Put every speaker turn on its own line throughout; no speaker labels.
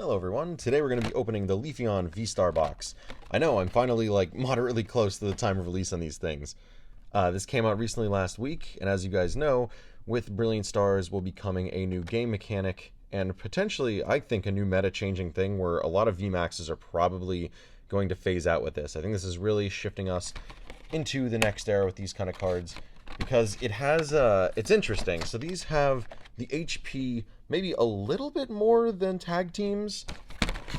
Hello everyone, today we're going to be opening the Leafeon VSTAR box. I know, I'm finally like moderately close to the time of release on these things. This came out recently last week, and as you guys know, with Brilliant Stars will be coming a new game mechanic, and potentially, I think, a new meta-changing thing where a lot of VMAXs are probably going to phase out with this. I think this is really shifting us into the next era with these kind of cards, because it has, it's interesting. So these have the HP maybe a little bit more than tag teams,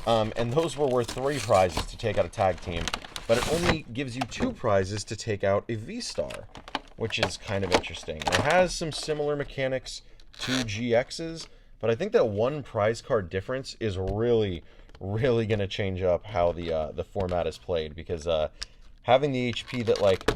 and those were worth 3 prizes to take out a tag team, but it only gives you 2 prizes to take out a V-Star, which is kind of interesting. It has some similar mechanics to GXs, but I think that 1 prize card difference is really going to change up how the format is played, because having the HP that, like,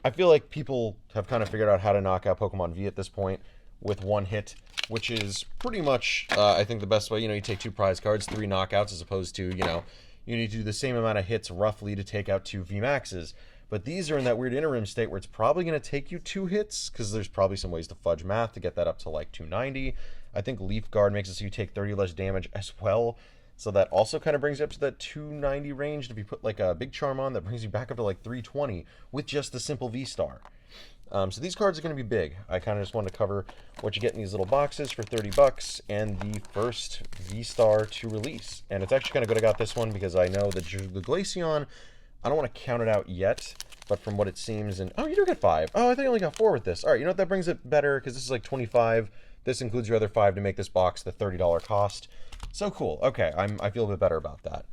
I feel like people have kind of figured out how to knock out Pokemon V at this point with 1 hit, which is pretty much, I think, the best way. You know, you take 2 prize cards, 3 knockouts, as opposed to, you know, you need to do the same amount of hits roughly to take out 2 VMAXs. But these are in that weird interim state where it's probably going to take you 2 hits, because there's probably some ways to fudge math to get that up to like 290. I think Leaf Guard makes it so you take 30 less damage as well. So that also kind of brings you up to that 290 range. If you put like a big charm on, that brings you back up to like 320 with just the simple V-Star. So these cards are going to be big. I kind of just wanted to cover what you get in these little boxes for 30 bucks and the first V-Star to release. And it's actually kind of good I got this one, because I know that the Glaceon, I don't want to count it out yet, but from what it seems, and oh, you do get 5. Oh, I think I only got 4 with this. All right, you know what, that brings it better, because this is like 25. This includes your other 5 to make this box the $30 cost. So cool. Okay, I feel a bit better about that.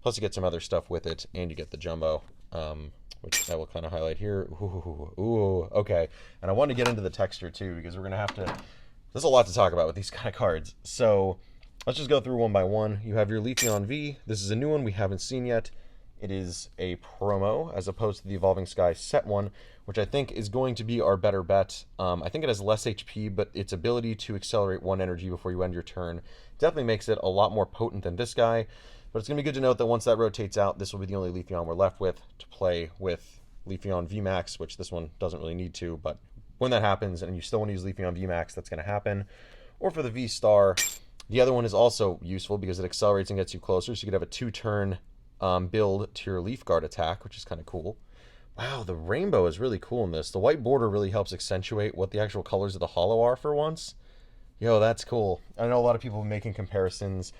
Plus you get some other stuff with it, and you get the Jumbo, which I will kind of highlight here. Ooh, okay. And I want to get into the texture too, because we're going to have to... There's a lot to talk about with these kind of cards. So let's just go through one by one. You have your Leafeon V. This is a new one we haven't seen yet. It is a promo, as opposed to the Evolving Sky set one, which I think is going to be our better bet. I think it has less HP, but its ability to accelerate 1 energy before you end your turn definitely makes it a lot more potent than this guy. But it's going to be good to note that once that rotates out, this will be the only Leafeon we're left with to play with Leafeon VMAX, which this one doesn't really need to, but when that happens and you still want to use Leafeon VMAX, that's going to happen. Or for the V-Star, the other one is also useful because it accelerates and gets you closer, so you could have a 2-turn build to your Leaf Guard attack, which is kind of cool. Wow, the rainbow is really cool in this. The white border really helps accentuate what the actual colors of the holo are for once. Yo, that's cool. I know a lot of people making comparisons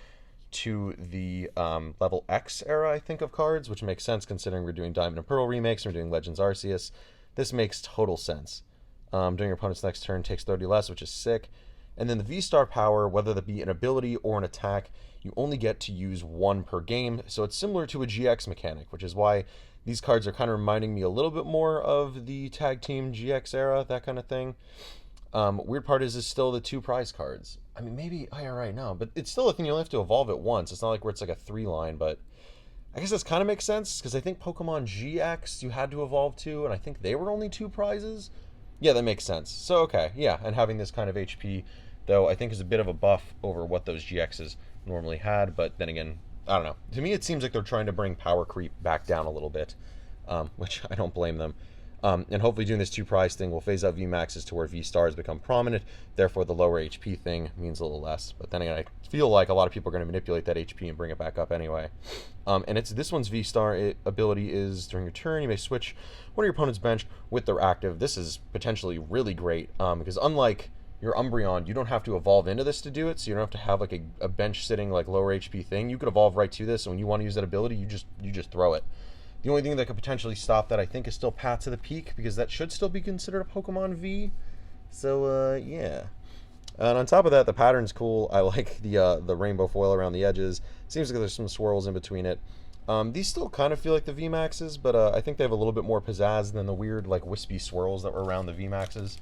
to the level X era, I think, of cards, which makes sense considering we're doing Diamond and Pearl remakes, and we're doing Legends Arceus. This makes total sense. During your opponent's next turn takes 30 less, which is sick. And then the V-Star power, whether that be an ability or an attack, you only get to use 1 per game, so it's similar to a GX mechanic, which is why these cards are kind of reminding me a little bit more of the Tag Team GX era, that kind of thing. Weird part is it's still the 2 prize cards. I mean, maybe, oh yeah, right, no, but it's still a thing you only have to evolve it once. It's not like where it's like a 3-line, but I guess this kind of makes sense, because I think Pokemon GX you had to evolve to, and I think they were only 2 prizes. Yeah, that makes sense. So, okay, yeah, and having this kind of HP, though, I think is a bit of a buff over what those GXs normally had, but then again, I don't know. To me, it seems like they're trying to bring power creep back down a little bit, which I don't blame them. And hopefully doing this 2 prize thing will phase out VMAXs to where V-Stars become prominent, therefore the lower HP thing means a little less. But then again, I feel like a lot of people are going to manipulate that HP and bring it back up anyway. And it's this one's V-Star ability is, during your turn, you may switch one of your opponent's bench with their active. This is potentially really great, because unlike your Umbreon, you don't have to evolve into this to do it, so you don't have to have like a bench sitting like lower HP thing. You could evolve right to this, and when you want to use that ability, you just throw it. The only thing that could potentially stop that, I think, is still Path to the Peak, because that should still be considered a Pokemon V. So, yeah. And on top of that, the pattern's cool. I like the rainbow foil around the edges. Seems like there's some swirls in between it. These still kind of feel like the VMAXs, but I think they have a little bit more pizzazz than the weird, like, wispy swirls that were around the VMAXs.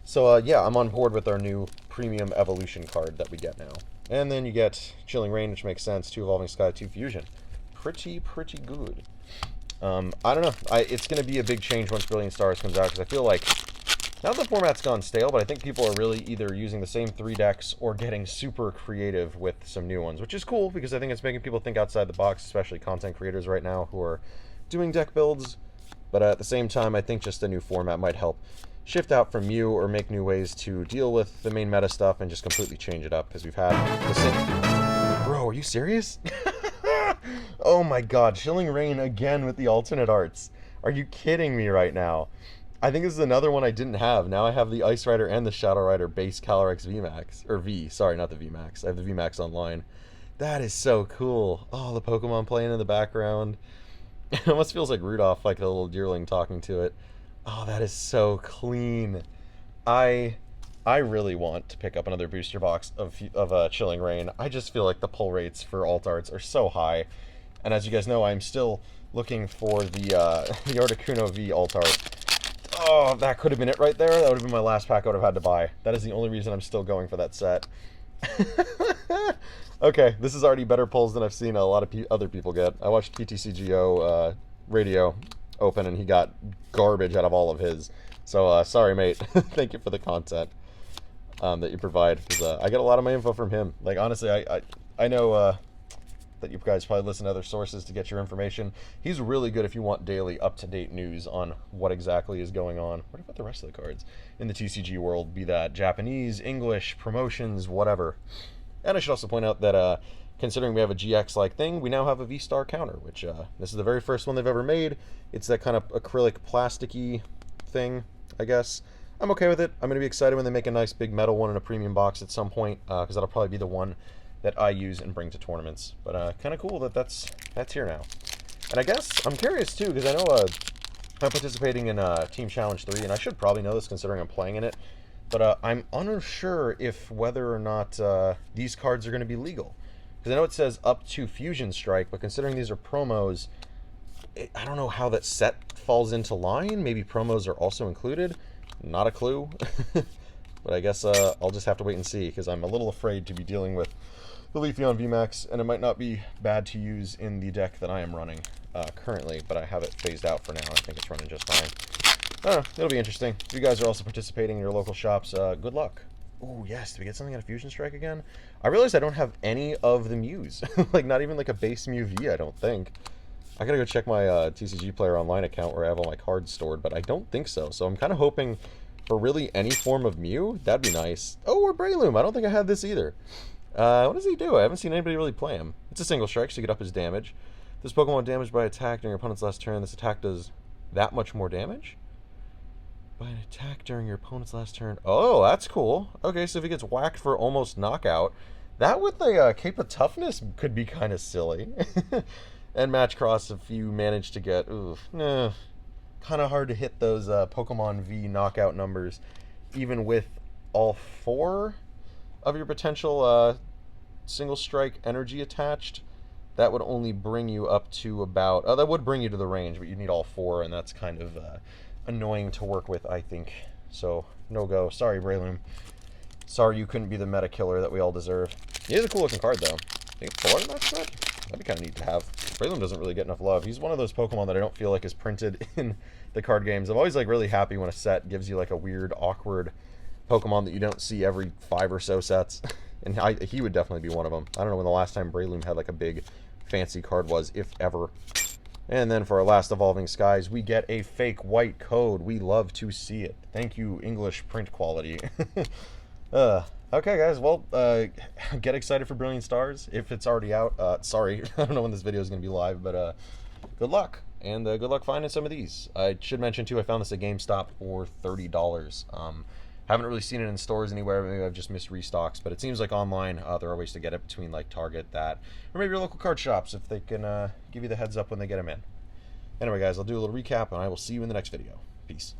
So, yeah, I'm on board with our new premium evolution card that we get now. And then you get Chilling Rain, which makes sense. 2 Evolving Sky, 2 Fusion. Pretty good. I don't know. It's going to be a big change once Brilliant Stars comes out, because I feel like, now the format's gone stale, but I think people are really either using the same 3 decks or getting super creative with some new ones, which is cool, because I think it's making people think outside the box, especially content creators right now who are doing deck builds. But at the same time, I think just a new format might help shift out from Mew or make new ways to deal with the main meta stuff and just completely change it up, because we've had the same... Bro, Bro, are you serious? Oh my god, Chilling Reign again with the alternate arts. Are you kidding me right now? I think this is another one I didn't have. Now I have the Ice Rider and the Shadow Rider base Calyrex VMAX. Or V, sorry, not the VMAX. I have the VMAX online. That is so cool. Oh, the Pokemon playing in the background. It almost feels like Rudolph, like a little deerling talking to it. Oh, that is so clean. I I really want to pick up another booster box of Chilling Reign. I just feel like the pull rates for alt arts are so high. And as you guys know, I'm still looking for the the Articuno V alt art. Oh, that could have been it right there. That would have been my last pack I would have had to buy. That is the only reason I'm still going for that set. Okay, this is already better pulls than I've seen a lot of other people get. I watched PTCGO radio open, and he got garbage out of all of his. So, sorry, mate. Thank you for the content that you provide, because I get a lot of my info from him. Like, honestly, I know that you guys probably listen to other sources to get your information. He's really good if you want daily, up-to-date news on what exactly is going on. What about the rest of the cards in the TCG world, be that Japanese, English, promotions, whatever. And I should also point out that considering we have a GX-like thing, we now have a VSTAR counter, which this is the very first one they've ever made. It's that kind of acrylic plasticky thing, I guess. I'm okay with it. I'm going to be excited when they make a nice big metal one in a premium box at some point, because that'll probably be the one that I use and bring to tournaments. But kind of cool that that's here now. And I guess I'm curious too, because I know I'm participating in Team Challenge 3, and I should probably know this considering I'm playing in it. But I'm unsure if whether or not these cards are going to be legal. Because I know it says up to Fusion Strike, but considering these are promos, I don't know how that set falls into line. Maybe promos are also included. Not a clue. But I guess I'll just have to wait and see, because I'm a little afraid to be dealing with the Leafeon VMAX, and it might not be bad to use in the deck that I am running currently, but I have it phased out for now. I think it's running just fine. I don't know, it'll be interesting. If you guys are also participating in your local shops, good luck. Oh yes, did we get something out of Fusion Strike again? I realized I don't have any of the Mews. Like, not even like a base Mew V, I don't think. I gotta go check my TCG Player Online account where I have all my cards stored, but I don't think so. So I'm kind of hoping for really any form of Mew. That'd be nice. Oh, or Breloom. I don't think I have this either. What does he do? I haven't seen anybody really play him. It's a single strike, so you get up his damage. This Pokemon damaged by attack during your opponent's last turn. This attack does that much more damage? By an attack during your opponent's last turn. Oh, that's cool. Okay, so if he gets whacked for almost knockout, that with the Cape of Toughness could be kind of silly. And match cross if you manage to get, kind of hard to hit those Pokemon V knockout numbers, even with all 4 of your potential single strike energy attached. That would only bring you up to about, that would bring you to the range, but you need all 4, and that's kind of annoying to work with, I think. So, no go. Sorry, Breloom. Sorry you couldn't be the meta killer that we all deserve. He is a cool looking card, though. I think it's 4 in that set? That'd be kind of neat to have. Breloom doesn't really get enough love. He's one of those Pokemon that I don't feel like is printed in the card games. I'm always like really happy when a set gives you like a weird, awkward Pokemon that you don't see every 5 or so sets. And he would definitely be one of them. I don't know when the last time Breloom had like a big fancy card was, if ever. And then for our last Evolving Skies, we get a fake white code. We love to see it. Thank you, English print quality. Okay, guys, well, get excited for Brilliant Stars if it's already out. Sorry, I don't know when this video is going to be live, but good luck. And good luck finding some of these. I should mention, too, I found this at GameStop for $30. Haven't really seen it in stores anywhere. Maybe I've just missed restocks, but it seems like online there are ways to get it between like Target, that, or maybe your local card shops if they can give you the heads up when they get them in. Anyway, guys, I'll do a little recap, and I will see you in the next video. Peace.